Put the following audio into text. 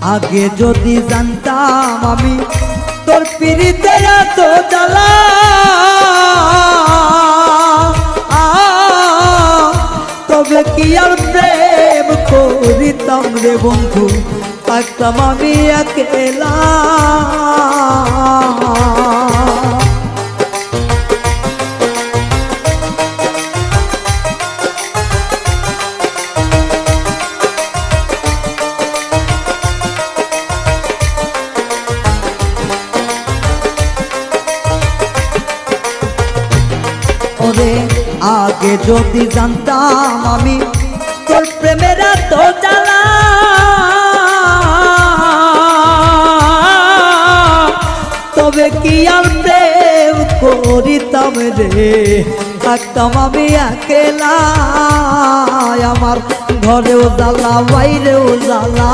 আগে যদি জানতাম আমি তোর পিরিতের এত জ্বালা, তবে কি আর প্রেম করিতাম রে বন্ধু, থাকতাম আমি একলা। আগে যদি জানতাম আমি তোর প্রেমের এত জ্বালা, তবে কি আর প্রেম করিতাম রে, থাকতাম আমি একলা। আমার ঘরেও জ্বালা বাইরেও জ্বালা।